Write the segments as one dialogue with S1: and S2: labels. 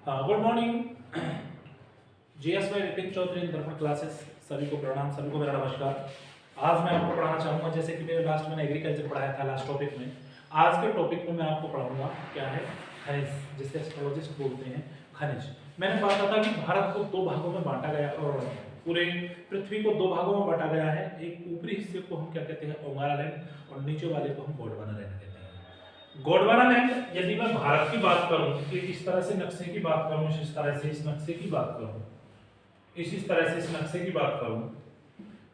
S1: हाँ, good morning. GS by Vipin Chaudhary Darpan classes. सभी को प्रणाम, सभी को मेरा नमस्कार। आज मैं आपको पढ़ाना चाहूँगा, जैसे कि मैंने लास्ट में एग्रीकल्चर पढ़ाया था लास्ट टॉपिक में। आज के टॉपिक में मैं आपको पढ़ाऊंगा क्या है खनिज, जिसे एस्ट्रोलॉजिस्ट बोलते हैं खनिज। मैंने बताया था कि भारत को दो भागों में बांटा गया और पूरे पृथ्वी को दो भागों में बांटा गया है। एक ऊपरी हिस्से को हम क्या कहते हैं, ओंगारा लैंड, और नीचे वाले को हम गोंडवाना लैंड कहते हैं। गोंडवाना लैंड, यदि मैं भारत की बात करूं कि इस तरह से नक्शे की बात करूं, इस तरह से इस नक्शे की बात करूं, इस तरह से इस नक्शे की बात करूं,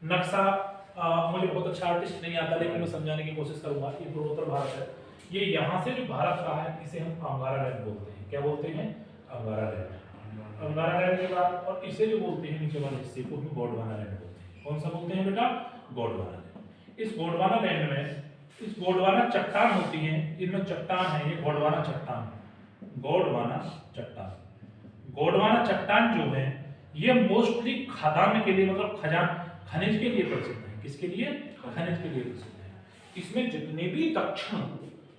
S1: नक्शा मुझे बहुत अच्छा आर्टिस्ट नहीं आता, लेकिन मैं समझाने की कोशिश करूंगा। ये पूर्वोत्तर भारत है। ये यहाँ से जो भारत का है, इसे हम अंगारा लैंड बोलते हैं। क्या बोलते हैं? अंगारा लैंड। अंगारा लैंड के बाद और इसे जो बोलते हैं नीचे वाले हिस्से को हम गोंडवाना लैंड बोलते हैं। कौन सा बोलते हैं बेटा? गोंडवाना लैंड। इस गोंडवाना लैंड में इस गोंडवाना चट्टान होती है, इनमें चट्टान है, ये गोंडवाना चट्टान, गोंडवाना चट्टान। गोंडवाना चट्टान जो है ये मोस्टली खदान के लिए, मतलब खनिज के लिए प्रसिद्ध है। किसके लिए? खनिज के लिए प्रसिद्ध है। इसमें जितने भी दक्षिण,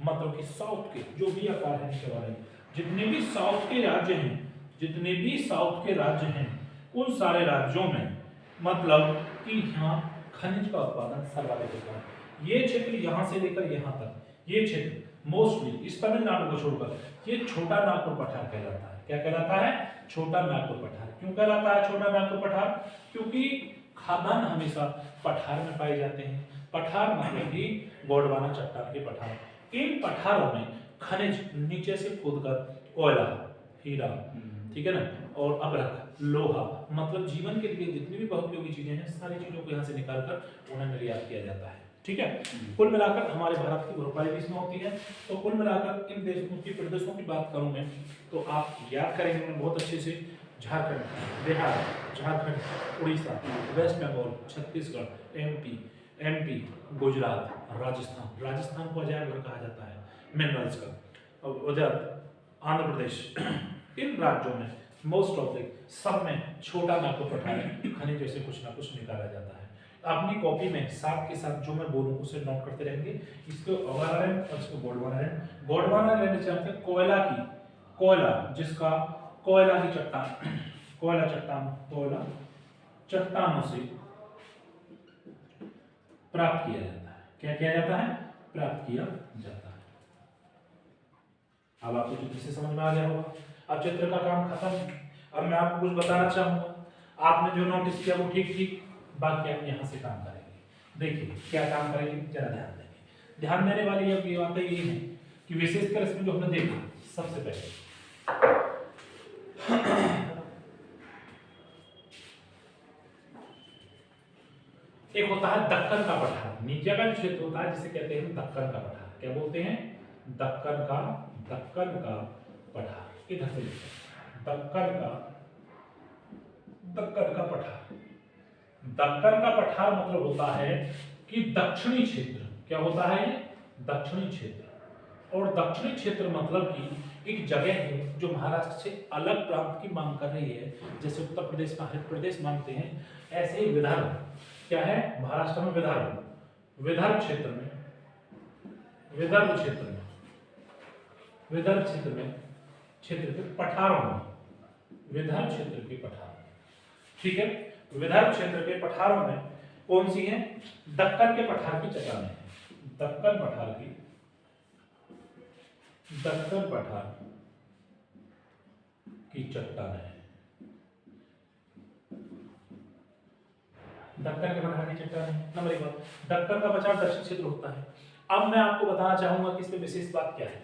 S1: मतलब कि साउथ के जो भी आकार है नीचे वाले, जितने भी साउथ के राज्य हैं, जितने भी साउथ के राज्य हैं, उन सारे राज्यों में मतलब कि यहाँ खनिज का उत्पादन सर्वाधिक होता है। ये क्षेत्र यहाँ से लेकर यहाँ तक, ये क्षेत्र मोस्टली इस तमिलनाडु को छोड़कर ये छोटा नागपुर पठार कहलाता है। क्या कहलाता है? छोटा नागपुर पठार। क्यों कहलाता है छोटा नागपुर पठार? क्योंकि खादान हमेशा पठार में पाए जाते हैं। पठार मतलब कि गोंडवाना चट्टान के पठार। इन पठारों में खनिज नीचे से खोदकर कोयला, हीरा, ठीक है ना, और अभ्रक, लोहा, मतलब जीवन के लिए जितनी भी बहुपयोगी चीजें हैं, सारी चीजों को यहाँ से निकालकर उन्हें निर्यात किया जाता है। ठीक है। कुल मिलाकर हमारे भारत की भरपाई भी इसमें होती है। तो कुल मिलाकर इन देशों की प्रदेशों की बात करूं मैं, तो आप याद करेंगे मैं बहुत अच्छे से। Jharkhand, Bihar, Jharkhand, Orissa, West Bengal, Chhattisgarh, MP, Gujarat, Rajasthan. राजस्थान को अजायब घर कहा जाता है, मिनरल्स का। उधर आंध्र प्रदेश, इन राज्यों में मोस्ट ऑफ सब में छोटा नागपुर पठार खनिज जैसे कुछ ना कुछ निकाला जाता है। अपनी कॉपी में साथ के साथ जो मैं बोलूं उसे नोट करते रहेंगे। इसको अंगारा लैंड और इसको गोंडवाना लैंड। गोंडवाना लैंड जानते हैं कोयला जिसका कोयला की चट्टान, कोयला चट्टानों से प्राप्त किया जाता है। क्या किया जाता है? प्राप्त किया जाता है। अब आपको चित्र से समझ में आ गया होगा। अब चित्र का काम खत्म। अब मैं आपको कुछ बताना चाहूंगा। आपने जो नोटिस किया वो ठीक, बाकी आप यहाँ से काम करेंगे। देखिए क्या काम करेंगे, जरा ध्यान देंगे। ध्यान देने वाली अब ये बातें ये है कि विशेषकर इसमें जो हमने देखा, सबसे पहले एक होता है दक्कन का पठार। नीचे का जो क्षेत्र होता है जिसे कहते हैं दक्कन का पठार। क्या बोलते हैं? दक्कन का पठार। इधर से दक्कन का पठार। दक्कन का पठार मतलब होता है कि दक्षिणी क्षेत्र। क्या होता है ये? दक्षिणी क्षेत्र। और दक्षिणी क्षेत्र मतलब कि एक जगह है जो महाराष्ट्र से अलग प्रांत की मांग कर रही है। जैसे उत्तर प्रदेश का हरित प्रदेश मांगते हैं, ऐसे ही विदर्भ क्या है? महाराष्ट्र में विदर्भ क्षेत्र में क्षेत्र के पठारों में, विदर्भ क्षेत्र के पठार। ठीक है। विदर्भ क्षेत्र के पठारों में कौन सी है? दक्कन के पठार की चट्टानें हैं। दक्कन पठार की चट्टानें हैं। दक्कन के पठार की चट्टानें। नंबर एक बात, दक्कन का पठार दक्षिण क्षेत्र होता है। अब मैं आपको बताना चाहूंगा कि इसमें विशेष बात क्या है।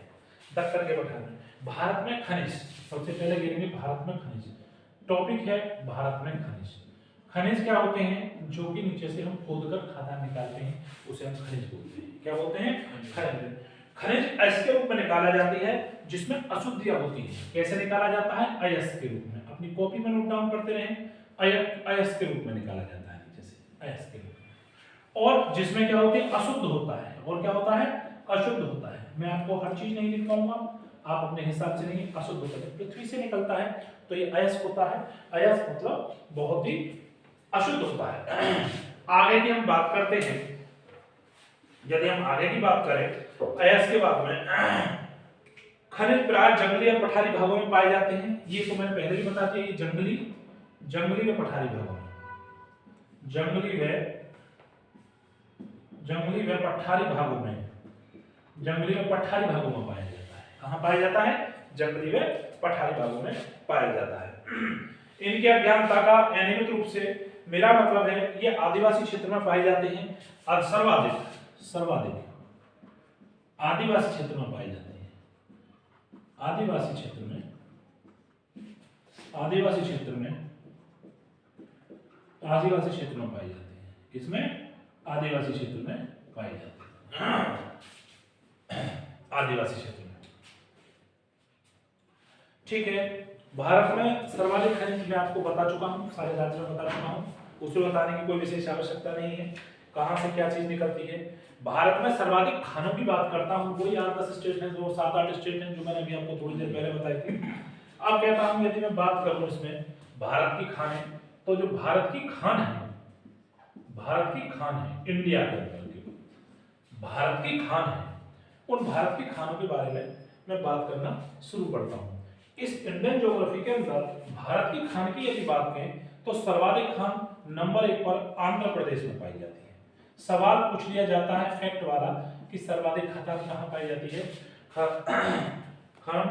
S1: दक्कन के पठार में भारत में खनिज, सबसे पहले गिरेंगे भारत में खनिज। टॉपिक है भारत में खनिज। खनिज क्या होते हैं? जो कि नीचे से हम खोदकर खादान निकालते हैं, उसे हम खनिज बोलते हैं। क्या बोलते हैं? खनिज। खनिज ऐसे रूप में निकाला जाती है जिसमें अशुद्धियां होती है। कैसे निकाला जाता है? अयस्क के रूप में। अपनी कॉपी में नोट डाउन करते रहें। अयस्क के रूप में निकाला जाता है, नीचे से अयस्क के रूप में। और जिसमें क्या होती है? अशुद्ध होता है। और क्या होता है? अशुद्ध होता है। मैं आपको हर चीज नहीं लिख पाऊंगा, आप अपने हिसाब से नहीं। अशुद्ध होता है, पृथ्वी से निकलता है तो ये अयस्क होता है। अयस्क मतलब बहुत ही अशुद्ध होता है। आगे की हम बात करते हैं। यदि हम आगे की बात करें तो अयस्क के बाद में खनिज प्राय जंगली और पठारी भागों में पाए जाते हैं। ये तो मैंने पहले भी बता दिया, ये जंगली व पठारी भागों में, जंगली व पठारी भागों में, जंगली व पठारी भागों में पाया जाता है। कहाँ पाया जाता है? जंगली व पठारी भागों में पाया जाता है। इनकी अज्ञानता का अनियमित रूप से, मेरा मतलब है ये आदिवासी क्षेत्र में पाए जाते हैं और सर्वाधिक आदिवासी क्षेत्र में पाए जाते हैं। आदिवासी क्षेत्र में पाए जाते हैं। किसमें? आदिवासी क्षेत्र में पाए जाते हैं, आदिवासी क्षेत्र में। ठीक है, भारत में सर्वाधिक खनिज मैं आपको बता चुका हूँ, सारे राज्यों में बता चुका हूँ, उसे बताने की कोई विशेष आवश्यकता नहीं है कहाँ से क्या चीज निकलती है। भारत में सर्वाधिक खानों की बात करता हूँ, कोई 8-10 स्टेट हैं, जो 7-8 स्टेट हैं जो मैंने अभी आपको थोड़ी देर पहले बताई थी। अब कहता हूँ यदि मैं बात करूँ इसमें भारत की खाने, तो जो भारत की खान है इंडिया के अंदर की भारत की खान है, उन भारत की खानों के बारे में मैं बात करना शुरू करता हूँ। इस इंडियन ज्योग्राफी के अंदर भारत की खान की यदि बात करें तो सर्वाधिक खान नंबर 1 पर आंध्र प्रदेश में पाई जाती है। सवाल पूछ लिया जाता है फैक्ट वाला कि सर्वाधिक खान कहाँ पाई जाती है? खान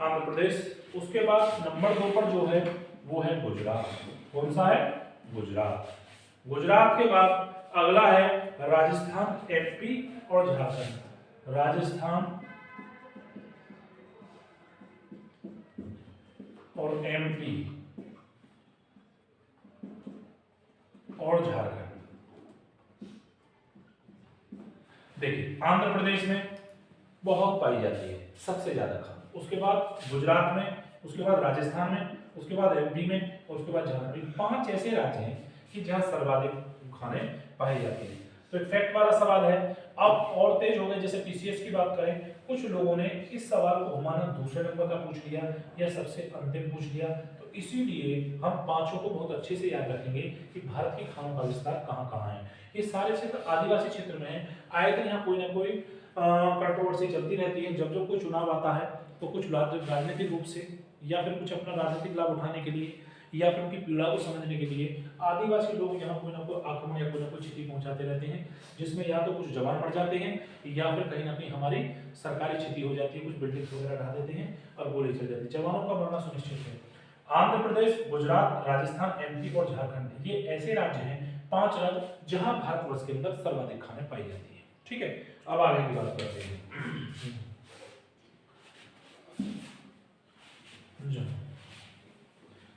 S1: आंध्र प्रदेश। उसके बाद नंबर 2 पर जो है वो है गुजरात। कौन सा है? गुजरात। गुजरात के बाद अगला है राजस्थान, एमपी और झारखंड। राजस्थान और एमपी और झारखंड। देखिए आंध्र प्रदेश में बहुत पाई जाती है सबसे ज्यादा खान, उसके बाद गुजरात में, उसके बाद राजस्थान में, उसके बाद एमपी में और उसके बाद झारखंड। 5 ऐसे राज्य हैं कि जहां सर्वाधिक खाने पाई जाती है। तो एक फैक्ट वाला सवाल है। अब और तेज हो गए, जैसे पीसीएस की बात करें, कुछ लोगों ने इस सवाल को घुमाना दूसरे नंबर का पूछ लिया या सबसे अंतिम पूछ लिया, तो इसीलिए हम 5 को बहुत अच्छे से याद रखेंगे कि भारत की खानों का विस्तार कहाँ कहाँ है। ये सारे क्षेत्र आदिवासी क्षेत्र में है। आए दिन यहाँ कोई ना कोई कंट्रोवर्सी चलती रहती है। जब कोई चुनाव आता है तो कुछ राजनीतिक रूप से या फिर कुछ अपना राजनीतिक लाभ उठाने के लिए या फिर उनकी पीड़ा को समझने के लिए आदिवासी लोग यहाँ कोई ना कोई आक्रमण या कोई ना कोई क्षति पहुंचाते रहते हैं, जिसमें या तो कुछ जवान मर जाते हैं या फिर कहीं ना कहीं हमारी सरकारी क्षति हो जाती है, कुछ बिल्डिंग्स वगैरह ढा देते हैं और गोली चल जाती है। जवानों का मरना सुनिश्चित है। आंध्र प्रदेश, गुजरात, राजस्थान, एमपी और झारखंड, ये ऐसे राज्य हैं, 5 राज्य जहां भारतवर्ष के अंदर सर्वाधिक खाने पाई जाती है। ठीक है, अब आगे की बात करते हैं।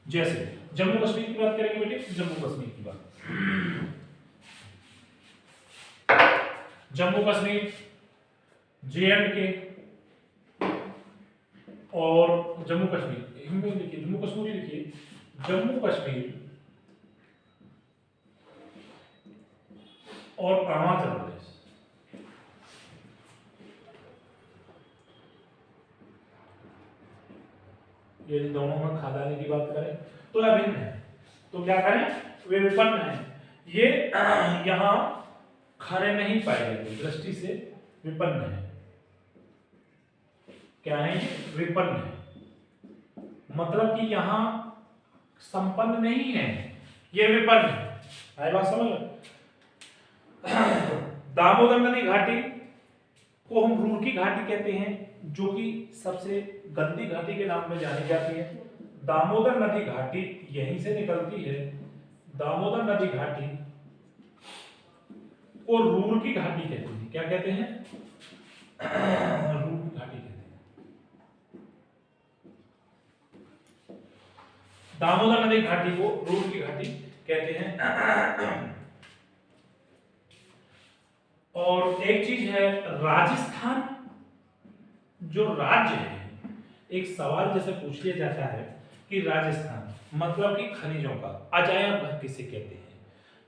S1: जैसे जम्मू कश्मीर की बात करेंगे बेटे, जम्मू कश्मीर की बात, जम्मू कश्मीर, जे&के और जम्मू कश्मीर, लिखिए जम्मू कश्मीर, लिखिए जम्मू कश्मीर और अरुणाचल प्रदेश, यदि दोनों में खादाने की बात करें तो अभिन्न है। तो क्या करें? वे विपन्न है। ये यहाँ खाने नहीं पाए जाते, दृष्टि से विपन्न है। क्या है? विपन्न है, मतलब कि यहाँ संपन्न नहीं है, ये विपन्न है। आई बात समझ लो। दामोदर नदी घाटी को हम रूड़की घाटी कहते हैं, जो कि सबसे गंदी घाटी के नाम में जानी जाती है। दामोदर नदी घाटी यहीं से निकलती है। दामोदर नदी घाटी को रूड़की घाटी कहते हैं। क्या कहते हैं? रूड़की घाटी कहते हैं। दामोदर नदी घाटी को रूड़की घाटी कहते हैं। और एक चीज है, राजस्थान जो राज्य है, एक सवाल जैसे पूछ लिया जाता है कि राजस्थान मतलब कि खनिजों का अजायब घर किसे कहते हैं?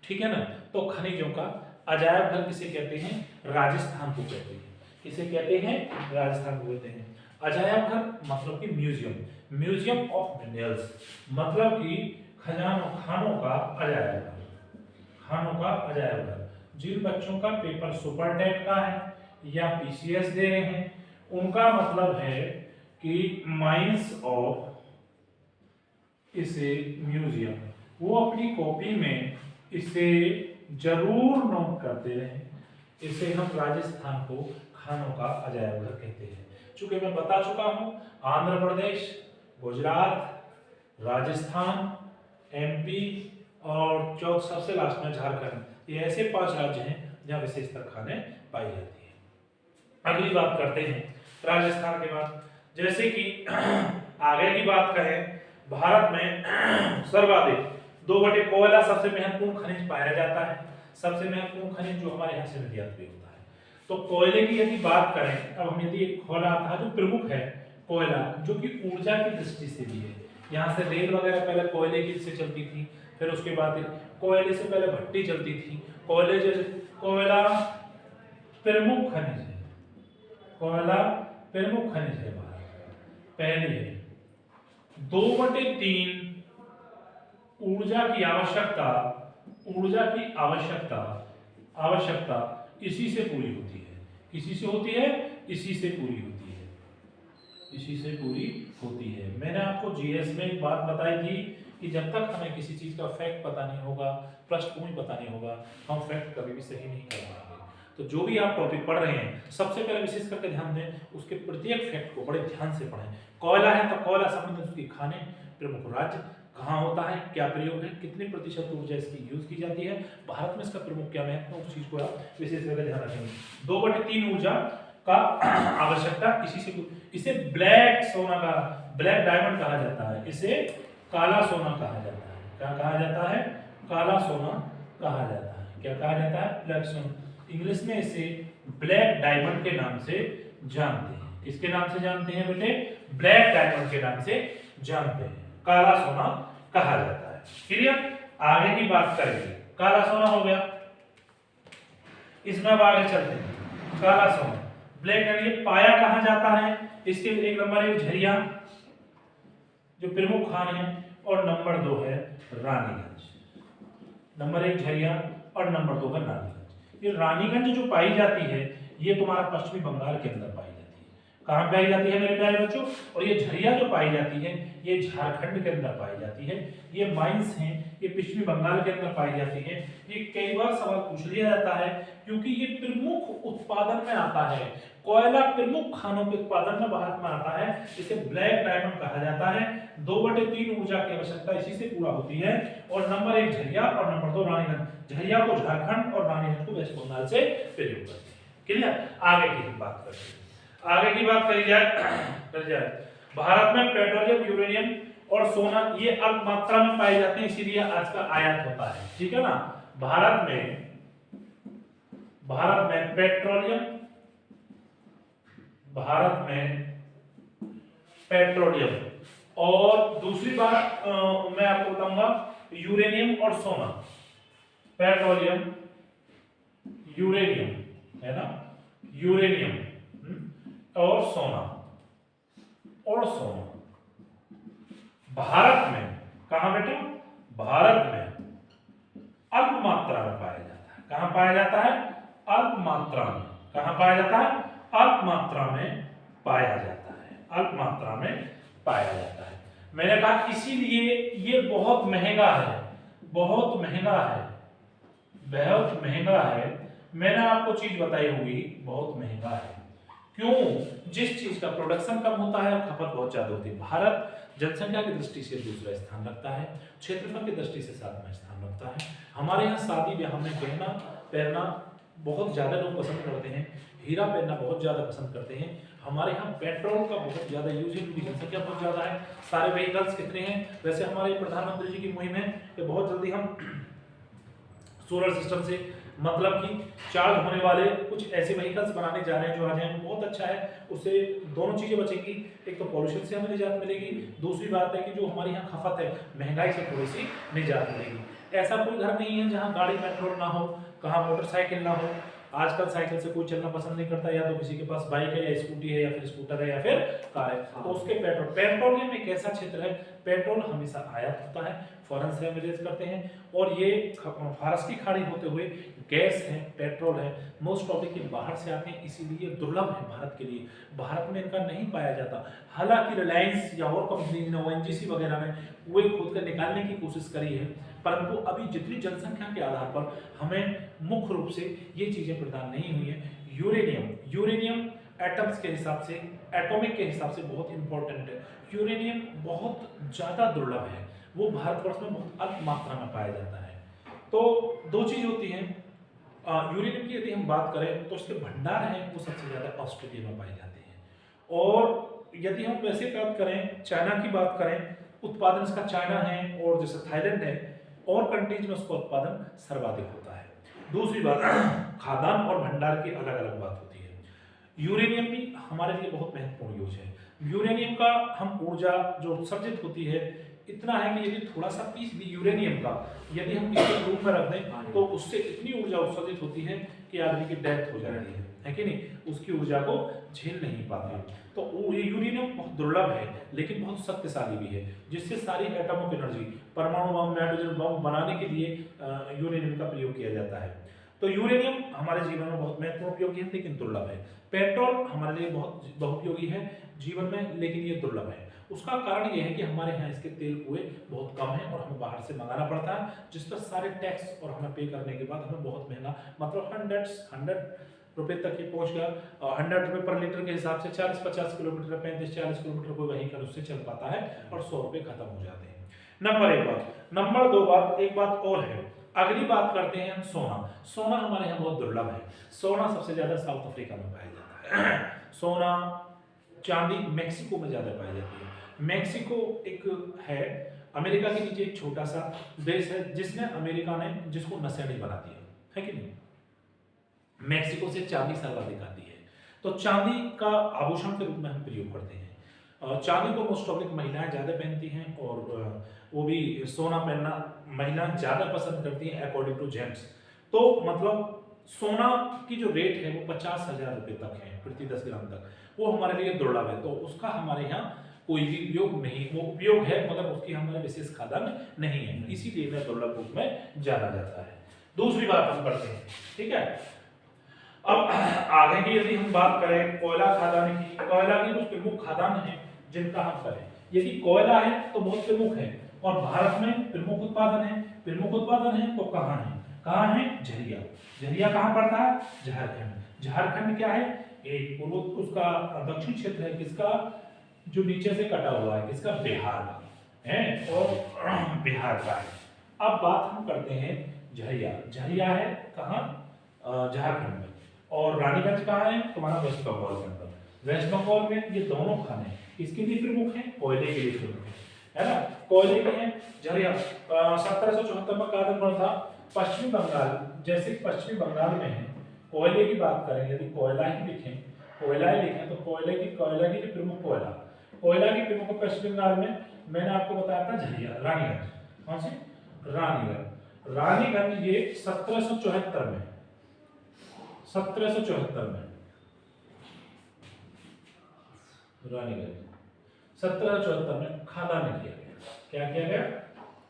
S1: ठीक है ना? तो खनिजों का अजायब घर किसे कहते हैं? राजस्थान को कहते हैं। किसे कहते हैं? राजस्थान को कहते हैं। अजायब घर मतलब कि म्यूजियम ऑफ मिनरल्स, मतलब कि खानों का अजायब घर, खानों का अजायब घर। जिन बच्चों का पेपर सुपर टेट का है या पीसीएस दे रहे हैं, उनका मतलब है कि माइंस ऑफ इसे म्यूजियम, वो अपनी कॉपी में इसे जरूर नोट करते रहे। इसे हम राजस्थान को खानों का अजायब घर कहते हैं। चूंकि मैं बता चुका हूं, आंध्र प्रदेश, गुजरात, राजस्थान, एमपी और चौथ सबसे लास्ट में झारखंड, ये ऐसे 5 राज्य हैं जहां विशेषतर खाने पाई जाती है। अगली बात करते हैं राजस्थान के बाद। जैसे कि आगे की बात करें, भारत में सर्वाधिक 2 कोयला सबसे महत्वपूर्ण खनिज पाया जाता है। सबसे महत्वपूर्ण खनिज जो हमारे यहाँ से निर्यात भी होता है। तो कोयले की यदि बात करें, अब हम यदि कोयला था जो प्रमुख है कोयला, जो कि ऊर्जा की दृष्टि से भी है। यहाँ से रेल वगैरह पहले कोयले की से चलती थी, फिर उसके बाद कोयले से पहले भट्टी चलती थी। कोयला प्रमुख खनिज है, कोयला प्रमुख खनिज है भारत। पहली है 2/3 ऊर्जा की आवश्यकता इसी से पूरी होती है। किसी से होती है? इसी से पूरी होती है, इसी से पूरी होती है। मैंने आपको जीएस में एक बात बताई थी कि जब तक हमें किसी चीज का फैक्ट पता नहीं होगा, पृष्ठभूमि पता नहीं होगा, हम फैक्ट कभी भी सही नहीं कर पाएंगे। तो जो भी आप टॉपिक पढ़ रहे हैं, सबसे पहले विशेष करके ध्यान दें, उसके प्रत्येक फैक्ट को बड़े ध्यान से पढ़ें। कोयला है तो कोयला संबंधित उसकी खाने, प्रमुख राज्य, कहाँ होता है, क्या प्रयोग है, कितनी प्रतिशत ऊर्जा इसकी यूज की जाती है, भारत में इसका प्रमुख क्या महत्व है, उस चीज को आप विशेष करके ध्यान रखेंगे। 2/3 ऊर्जा का आवश्यकता इसी से, इसे ब्लैक सोना का, ब्लैक डायमंड कहा जाता है, इसे काला सोना कहा जाता है। क्या कहा जाता है? काला सोना कहा जाता है। क्या कहा जाता है? ब्लैक सोना। इंग्लिश में इसे ब्लैक डायमंड के नाम से जानते हैं। किसके नाम से जानते हैं बेटे? ब्लैक डायमंड के नाम से जानते हैं, काला सोना कहा जाता है। क्लियर? आगे की बात करेंगे। काला सोना हो गया, इसमें अब आगे चलते हैं। काला सोना, ब्लैक डायमंड, ये पाया कहां जाता है? इसके एक नंबर 1 झरिया जो प्रमुख खान है, और नंबर 2 है रानीगंज। नंबर 1 झरिया और नंबर 2 है रानीगंज। ये रानीगंज जो पाई जाती है, ये तुम्हारा पश्चिमी बंगाल के अंदर पाई जाती है। कहां पाई जाती है मेरे प्यारे बच्चों? और ये झरिया जो पाई जाती है, ये झारखंड के अंदर पाई जाती है। ये माइंस हैं, ये पश्चिमी बंगाल के अंदर पाई जाती है। ये कई बार सवाल पूछ लिया जाता है, क्योंकि ये प्रमुख उत्पादन में आता है। कोयला प्रमुख खानों के उत्पादन में भारत में आता है, इसे ब्लैक डायमंड कहा जाता है। 2/3 ऊर्जा की आवश्यकता इसी से पूरा होती है। और नंबर 1 झरिया और नंबर 2 रानीगंज। झरिया को झारखंड और रानीगंज को वेस्ट बंगाल से प्रयोग करते हैं। क्लियर? आगे की बात करते हैं। आगे की बात करी जाए, भारत में पेट्रोलियम, यूरेनियम और सोना ये अल्प मात्रा में पाए जाते हैं, इसीलिए आज का आयात होता है। ठीक है ना? भारत में पेट्रोलियम और दूसरी बात मैं आपको बताऊंगा, यूरेनियम और सोना। पेट्रोलियम, यूरेनियम है ना, यूरेनियम और सोना भारत में, कहां बेटा? भारत में अल्प मात्रा में पाया जाता है। कहां पाया जाता है? अल्प मात्रा में। कहां पाया जाता है? अल्प मात्रा में पाया जाता है। अल्प मात्रा में पाया जाता है। मैंने कहा इसीलिए ये बहुत महंगा है, बहुत महंगा है, बहुत महंगा है। मैंने आपको चीज बताई होगी, बहुत महंगा है। क्यों? जिस चीज का प्रोडक्शन कम होता है और खपत बहुत ज्यादा होती है। भारत जनसंख्या की दृष्टि से दूसरा स्थान रखता है, क्षेत्रफल की दृष्टि से 7वां स्थान रखता है। हमारे यहाँ शादी ब्याह में गहना पहनना बहुत ज्यादा लोग पसंद करते हैं, हीरा पहनना बहुत ज्यादा पसंद करते हैं। हमारे यहाँ पेट्रोल का बहुत ज्यादा यूज है, क्योंकि जनसंख्या बहुत ज्यादा है। सारे व्हीकल्स कितने हैं? वैसे हमारे प्रधानमंत्री जी की मुहिम है कि बहुत जल्दी हम सोलर सिस्टम से, मतलब कि चार्ज होने वाले कुछ ऐसे व्हीकल्स बनाने जा रहे हैं जो आ जाए, बहुत अच्छा है। उससे दोनों चीजें बचेंगी, एक तो पॉल्यूशन से हमें निजात मिलेगी, दूसरी बात है कि जो हमारी यहाँ खपत है, महंगाई से थोड़ी सी निजात मिलेगी। ऐसा कोई घर नहीं है जहाँ गाड़ी पेट्रोल ना हो, कहाँ मोटरसाइकिल ना हो, आजकल साइकिल से कोई चलना पसंद नहीं करता, या तो किसी के पास बाइक है या स्कूटी है या फिर स्कूटर है या फिर कार है, तो उसके पेट्रोलियम एक ऐसा क्षेत्र है, पेट्रोल हमेशा आयात होता है, फॉरेन से हम रिलीज करते हैं, और ये फारस की खाड़ी होते हुए गैस है, पेट्रोल है, मोस्ट ऑफ ये बाहर से आते हैं, इसीलिए दुर्लभ है भारत के लिए, भारत में इनका नहीं पाया जाता। हालांकि रिलायंस या और कंपनी ने ओएनजीसी वगैरह ने वो खोद कर निकालने की कोशिश करी है, परंतु अभी जितनी जनसंख्या के आधार पर हमें मुख्य रूप से ये चीजें प्रदान नहीं हुई है। यूरेनियम एटम्स के हिसाब से, एटॉमिक के हिसाब से बहुत इंपॉर्टेंट है। यूरेनियम बहुत ज्यादा दुर्लभ है, वो भारतवर्ष में बहुत अल्प मात्रा में पाया जाता है। तो दो चीज होती हैं, यूरेनियम की यदि हम बात करें तो इसके भंडार हैं वो सबसे ज्यादा ऑस्ट्रेलिया में पाए जाते हैं, और यदि हम वैसे बात करें, चाइना की बात करें, उत्पादन इसका चाइना है, और जैसे थाईलैंड है और कंट्रीज में उसका उत्पादन सर्वाधिक होता है। दूसरी बात, खादान और भंडार की अलग अलग बात होती है। यूरेनियम भी हमारे लिए बहुत महत्वपूर्ण यूज है। यूरेनियम का हम ऊर्जा जो उत्सर्जित होती है इतना है कि यदि थोड़ा सा पीस भी यूरेनियम का यदि हम किसी रूम में रख दें तो उससे इतनी ऊर्जा उत्सर्जित होती है कि आदमी की डेथ हो जाती है कि नहीं, उसकी ऊर्जा को झेल नहीं पाते। तो ये यूरेनियम बहुत दुर्लभ है लेकिन बहुत शक्तिशाली भी है, जिससे सारी एटॉमिक एनर्जी, परमाणु बम, नाइट्रोजन बम बनाने के लिए यूरेनियम का प्रयोग किया जाता है। तो यूरेनियम हमारे जीवन में बहुत महत्वपूर्ण उपयोगी है लेकिन दुर्लभ है। पेट्रोल हमारे लिए बहुत बहुपयोगी है जीवन में, लेकिन ये दुर्लभ है। उसका कारण ये है कि हमारे यहाँ इसके तेल कुएं बहुत कम है और हमें बाहर से मंगाना पड़ता है, जिस पर सारे टैक्स और हमें पे करने के बाद हमें बहुत महंगा, मतलब 100 रुपए तक ये पहुंच गया। 100 रुपए पर लीटर के हिसाब से 40-50 किलोमीटर, 35-40 किलोमीटर कोई व्हीकल उससे चल पाता है और 100 रुपए खत्म हो जाते हैं। नंबर एक बात। नंबर दो बात, एक बात और है, अगली बात करते हैं हम सोना। सोना हमारे यहाँ बहुत दुर्लभ है। सोना सबसे ज्यादा साउथ अफ्रीका में पाया जाता है। सोना, चांदी मैक्सिको में ज्यादा पाई जाती है। मैक्सिको एक है, अमेरिका के नीचे एक छोटा सा देश है जिसने अमेरिका ने जिसको नशेड़ी बना दिया है कि नहीं। मैक्सिको से चांदी सर्वाधिक आती है, तो चांदी का आभूषण के रूप में हम प्रयोग करते हैं। चांदी को मोस्ट ऑफ महिलाएं ज्यादा पहनती हैं, और वो भी सोना पहनना महिलाएं ज्यादा पसंद करती हैं अकॉर्डिंग टू जेंट्स। तो मतलब सोना की जो रेट है वो 50,000 रुपए तक है प्रति 10 ग्राम तक, वो हमारे लिए दुर्लभ है, तो उसका हमारे यहाँ कोई भी उपयोग नहीं, वो उपयोग है मगर उसकी हमारे विशेष खादान नहीं है, इसीलिए इन्हें दुर्लभ रूप में जाना जाता है। दूसरी बात हम करते हैं, ठीक है। अब आगे की यदि हम बात करें कोयला खादान की, कोयला की कुछ प्रमुख खादान है जिनका हम करें। यदि कोयला है तो बहुत प्रमुख है और भारत में प्रमुख उत्पादन है। प्रमुख उत्पादन है तो कहाँ है, कहाँ है? झरिया। झरिया कहाँ पड़ता है? झारखंड। झारखंड क्या है? एक पूर्व, उसका दक्षिण क्षेत्र है किसका, जो नीचे से कटा हुआ है, किसका? बिहार का है, और बिहार का है। अब बात हम करते हैं झरिया। झरिया है कहाँ? झारखंड में। और रानीगंज कहाँ है? तुम्हारा वेस्ट बंगाल के अंदर। वेस्ट बंगाल में ये दोनों खाने किसके लिए प्रमुख हैं? कोयले के लिए प्रमुख है ना, कोयले के हैं। झरिया 1774 में कार्य बना था। पश्चिमी बंगाल, जैसे पश्चिमी बंगाल में है, कोयले की बात करें, यदि कोयला ही लिखें, कोयला ही लिखें तो कोयले की जो प्रमुख कोयला की प्रमुख पश्चिम बंगाल में मैंने आपको बताया था झरिया, रानीगंज। कौन सी? रानीगंज। रानीगंज ये 1774 में 1774 में खादान किया गया। क्या किया गया?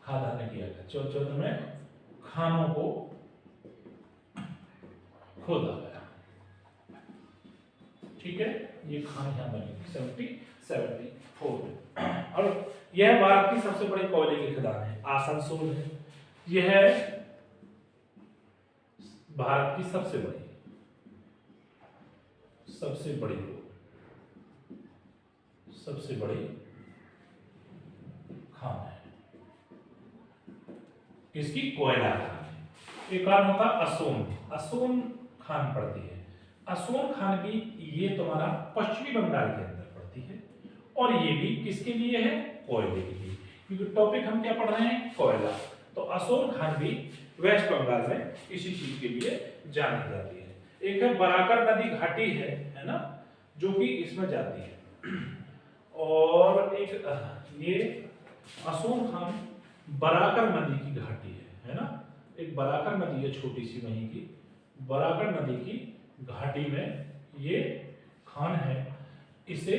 S1: खादान किया गया। 74 में खानों को खोदा गया, ठीक है। ये खान यहाँ बनी 74। और यह भारत की सबसे बड़ी कोयले की खदान है। आसनसोल है, यह है भारत की सबसे बड़ी खान है। किसकी? कोयला खान। एक और होता असोम खान पड़ती है। असोम खान भी ये तुम्हारा पश्चिमी बंगाल के अंदर पड़ती है, और ये भी किसके लिए है? कोयले के लिए, क्योंकि टॉपिक हम क्या पढ़ रहे हैं? कोयला। तो असोम खान भी वेस्ट बंगाल में इसी चीज के लिए जानी जाती है। एक है बराकर नदी घाटी है ना, जो कि इसमें जाती है, और एक ये असोम खान बराकर नदी की घाटी है ना, एक बराकर नदी है छोटी सी वहीं की, बराकर नदी की घाटी में ये खान है, इसे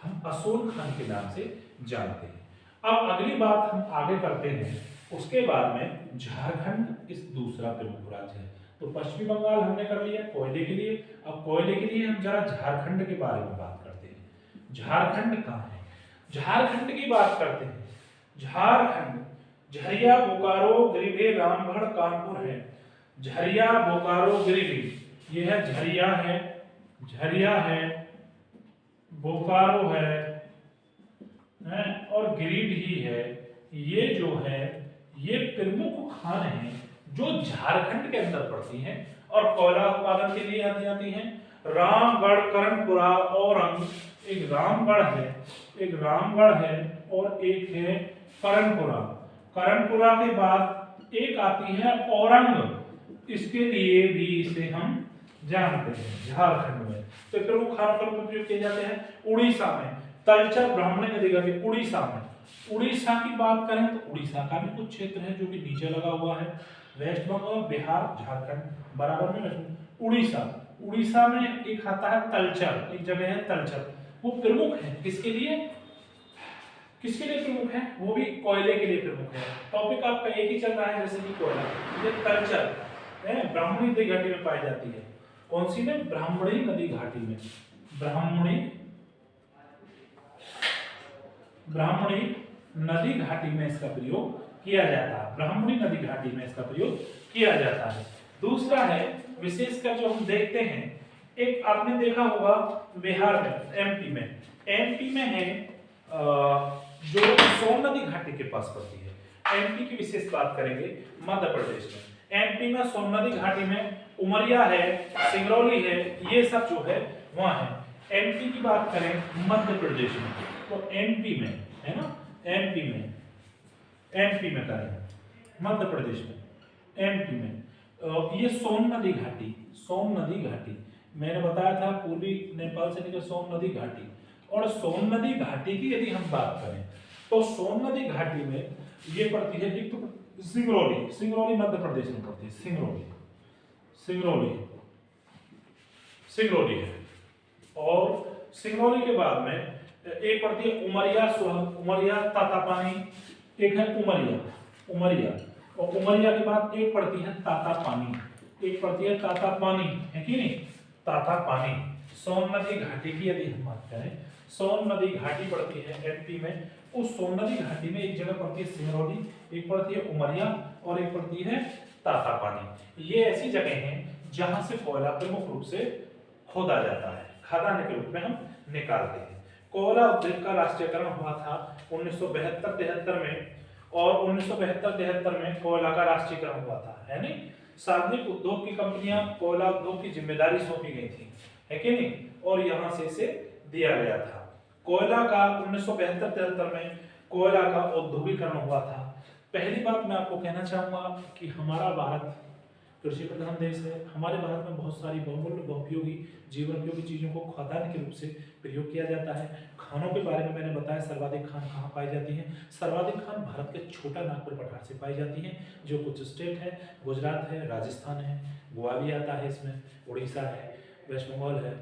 S1: हम असोल खान के नाम से जानते हैं। अब अगली बात हम आगे करते हैं, उसके बाद में झारखंड इस दूसरा प्रमुख राज्य है। तो पश्चिमी बंगाल हमने कर लिया कोयले के लिए। अब कोयले के लिए हम जरा झारखंड के बारे में बात करते हैं। झारखंड कहाँ है? झारखंड की बात करते हैं। झारखंड झरिया, बोकारो, गिरिडीह, रामगढ़, कानपुर है। झरिया, बोकारो, गिरिडीह, ये है झरिया है, झरिया है, बोकारो है और गिरिडीह है। ये जो है ये प्रमुख खान हैं जो झारखंड के अंदर पड़ती हैं और कोयला उत्पादन के लिए आती हैं। रामगढ़, कर्णपुरा, औरंग, एक रामगढ़ है, एक रामगढ़ है और एक है कर्णपुरा। कर्णपुरा के बाद एक आती है औरंग, इसके लिए भी इसे हम जानते हैं झारखंड में। तो प्रमुख खानों का उपयोग किए जाते हैं। उड़ीसा में तलचर, ब्राह्मणी नदी घाटी, उड़ीसा में। उड़ीसा की बात करें तो उड़ीसा का भी कुछ क्षेत्र है जो कि नीचे लगा हुआ है। वेस्ट बंगाल, बिहार, झारखंड बराबर में। उड़ीसा, उड़ीसा में एक आता है तलचर, एक जगह है तलचर, वो प्रमुख है किसके लिए? किसके लिए प्रमुख है? वो भी कोयले के लिए प्रमुख है। टॉपिक आपका एक ही चल रहा है जैसे कि कोयला। ये तलचर है, ब्राह्मणी नदी घाटी में पाई जाती है। कौन सी में? ब्राह्मणी नदी घाटी में। ब्राह्मणी नदी घाटी में इसका प्रयोग किया जाता है। ब्राह्मणी नदी घाटी में इसका प्रयोग किया जाता है। दूसरा है विशेषकर जो हम देखते हैं, एक आपने देखा होगा बिहार में, एमपी में है जो सोन नदी घाटी के पास पड़ती है। एमपी की विशेष बात करेंगे, मध्य प्रदेश में एमपी में सोन नदी घाटी में उमरिया है, सिंगरौली है, ये सब जो है वहां है। एमपी की बात करें मध्य प्रदेश में तो एमपी में है ना, एमपी में करें मध्य प्रदेश में, एमपी में ये सोन नदी घाटी मैंने बताया था पूर्वी नेपाल से लेकर सोन नदी घाटी। और सोन नदी घाटी की यदि हम बात करें तो सोन नदी घाटी में ये पड़ती है, एक तो सिंगरौली मध्य प्रदेश में पड़ती है, सिंगरौली है। और सिंगरौली के बाद में एक पड़ती है उमरिया तातापानी, एक है उमरिया और उमरिया के बाद एक पड़ती है तातापानी, है कि नहीं? तातापानी। सोन नदी घाटी की यदि हम बात करें, सोन नदी घाटी पड़ती है एमपी में। उस सोन नदी घाटी में एक जगह पड़ती है सिंगरौली, एक पड़ती है उमरिया और एक पड़ती है तातापानी। ये ऐसी जगह हैं जहां से कोयला प्रमुख रूप से खोदा जाता है, खदान के रूप में हम निकालते हैं। कोयला उद्योग का राष्ट्रीयकरण हुआ था 1972-73 में और 1972-73 में कोयला का राष्ट्रीयकरण हुआ था, है नहीं? सार्वजनिक उद्योग की कंपनियां कोयला उद्योग की जिम्मेदारी सौंपी गई थी, है कि नहीं? और यहां से इसे दिया गया था। कोयला का 1972-73 में कोयला का औद्योगिकरण हुआ था। पहली बात मैं आपको कहना चाहूंगा कि हमारा भारत कृषि प्रधान देश है। हमारे भारत में बहुत सारी बहुमूल्य बहुपयोगी जीवन उपयोगी चीजों को खाद्यान्न के रूप से प्रयोग किया जाता है। खानों के बारे में मैंने बताया, सर्वाधिक खान कहाँ पाई जाती है? सर्वाधिक खान भारत के छोटा नागपुर पठार से पाई जाती है, जो कुछ स्टेट है, गुजरात है, राजस्थान है, गोवा भी आता है इसमें, उड़ीसा है, वेस्ट बंगाल है,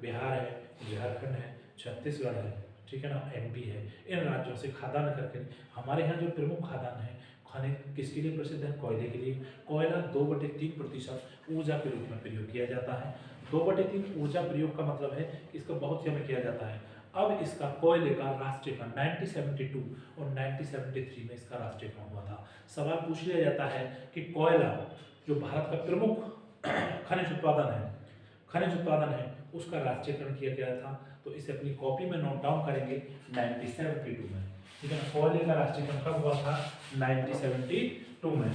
S1: बिहार है, झारखंड है, छत्तीसगढ़ है, ठीक है ना, एमपी है। इन राज्यों से खाद्यान्न करके हमारे यहाँ जो प्रमुख खाद्यान्न है, खाने किसके लिए प्रसिद्ध है? कोयले के लिए। कोयला 2/3% ऊर्जा के रूप में प्रयोग किया जाता है। 2/3 ऊर्जा प्रयोग का मतलब है कि इसका बहुत ही हमें किया जाता है। अब इसका कोयले का राष्ट्रीयकरण 1972 और 1973 में इसका राष्ट्रीयकरण हुआ था। सवाल पूछ लिया जाता है कि कोयला जो भारत का प्रमुख खनिज उत्पादन है उसका राष्ट्रीयकरण किया गया था, तो इसे अपनी कॉपी में नोट डाउन करेंगे 1972 में, ठीक है ना। कोयले का राष्ट्रीयकरण कब हुआ था? 1972 में।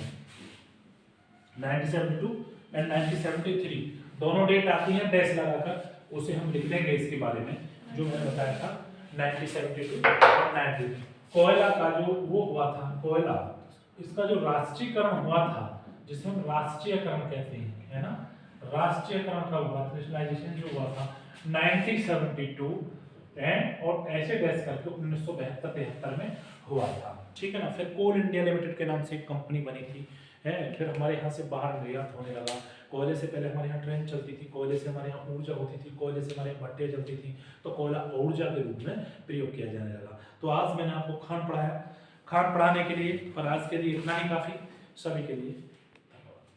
S1: 1972 एंड 1973 दोनों डेट आती है डैश लगाकर, उसे हम लिख देंगे इसके बारे में जो मैंने बताया था 1972 और 1973। कोयला का जो वो हुआ था, कोयला इसका जो राष्ट्रीयकरण हुआ था, जिसे हम राष्ट्रीयकरण कहते हैं, है ना, राष्ट्रीयकरण का हुआ, नेशनलाइजेशन जो हुआ था 1972 एंड और ऐसे डैश करके 1972-73 में हुआ था, ठीक है ना। फिर कोल इंडिया लिमिटेड के नाम से एक कंपनी बनी थी, है, फिर हमारे यहाँ से बाहर निर्यात होने लगा। कोयले से पहले हमारे यहाँ ट्रेन चलती थी, कोयले से हमारे यहाँ ऊर्जा होती थी, कोयले से हमारे यहाँ भट्टियाँ जलती थी, तो कोयला ऊर्जा के रूप में प्रयोग किया जाने लगा। तो आज मैंने आपको खान पढ़ाया, खान पढ़ाने के लिए और आज के लिए इतना ही काफ़ी। सभी के लिए